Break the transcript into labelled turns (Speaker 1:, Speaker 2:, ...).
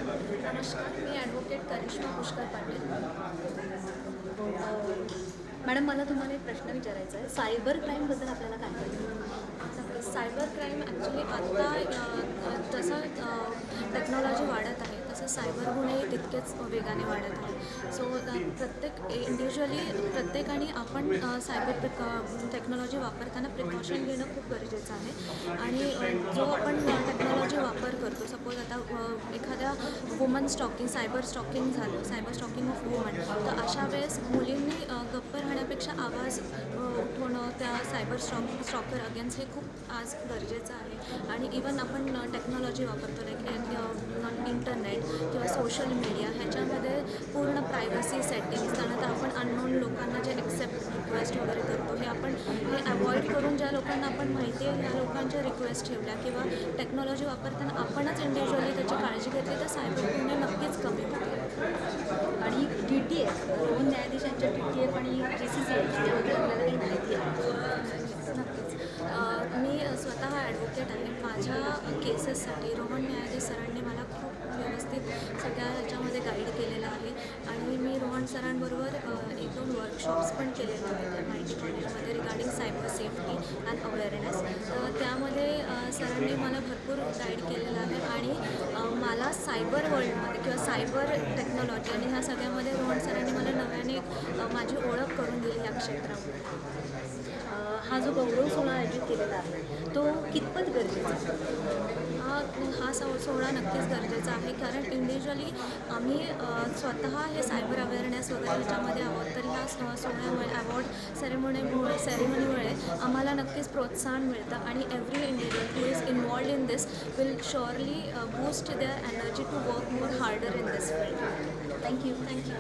Speaker 1: नमस्कार, मी advocate Karishma Pushkar Patil.
Speaker 2: Madam, मला तुम्हाला एक प्रश्न विचारायचा आहे. सायबर क्राईमबद्दल आपल्याला काय माहिती?
Speaker 1: सायबर क्राईम ॲक्च्युली आत्ता जसं टेक्नॉलॉजी वाढत आहे तसं सायबर गुन्हेही तितकेच वेगाने वाढत आहे. सो प्रत्येक इंडिव्हिज्युअली प्रत्येकाने आपण सायबर टेक्नॉलॉजी वापरताना प्रिकॉशन घेणं खूप गरजेचं आहे. आणि जो आपण टेक्नॉलॉजी वापर करतो, सपोज आता एखाद्या वुमन स्टॉकिंग, सायबर स्टॉकिंग झालं, सायबर स्टॉकिंग ऑफ वुमन, तर अशा वेळेस मुलींनी गप्प राहण्यापेक्षा आवाज उठवणं त्या सायबर स्टॉकर अगेन्स्ट हे खूप आज गरजेचं आहे. आणि इवन आपण टेक्नॉलॉजी वापरतो लाईक इंटरनेट किंवा सोशल मीडिया, ह्याच्यामध्ये पूर्ण प्रायव्हसी सेटिंग्स, त्यानंतर आपण अननोन लोकांना जे ॲक्सेप्ट रिक्वेस्ट वगैरे करतो हे आपण हे अवॉइड करून ज्या लोकांना आपण माहिती आहे ह्या लोकांच्या रिक्वेस्ट ठेवल्या किंवा टेक्नॉलॉजी वापरताना आपणच इंडिव्हिज्युअली त्याची काळजी घेतली तर सायबर गुन्हे नक्कीच कमी होतील.
Speaker 2: आणि TTF, दोन न्यायाधीशांच्या TTF आणि GCCI त्याबद्दल आपल्याला काही माहिती आहे?
Speaker 1: नक्कीच. मी स्वतः ॲडव्होकेट आहे. माझ्या केसेससाठी रोहन न्यायाधीश सरांनी मला खूप व्यवस्थित सगळ्या ह्याच्यामध्ये गाईड केलेलं आहे. आणि मी रोहन सरांबरोबर 1-2 वर्कशॉप्स पण केलेले होते MIT कॉलेजमध्ये regarding cyber safety and awareness. तर त्यामध्ये सरांनी मला भरपूर गाईड केलेलं आहे. आणि मला सायबर वर्ल्डमध्ये किंवा सायबर टेक्नॉलॉजी आणि ह्या सगळ्यामध्ये रोहन सरांनी मला नव्याने माझी ओळख करून दिली या क्षेत्रामध्ये.
Speaker 2: हा जो गौरव सोहळा आयोजित केलेला आहे तो कितपत गरजेचा आहे?
Speaker 1: हा सोहळा नक्कीच गरजेचा आहे, कारण इंडिव्हिज्युअली आम्ही स्वतः हे सायबर अवेअरनेस वगैरे ह्याच्यामध्ये आहोत. तर ह्या सोहळ्यामुळे अवॉर्ड सेरेमनीमुळे आम्हाला नक्कीच प्रोत्साहन मिळतं. आणि every individual who is involved in this will surely boost their energy to work more harder in this field.
Speaker 2: Thank you.
Speaker 1: Thank you.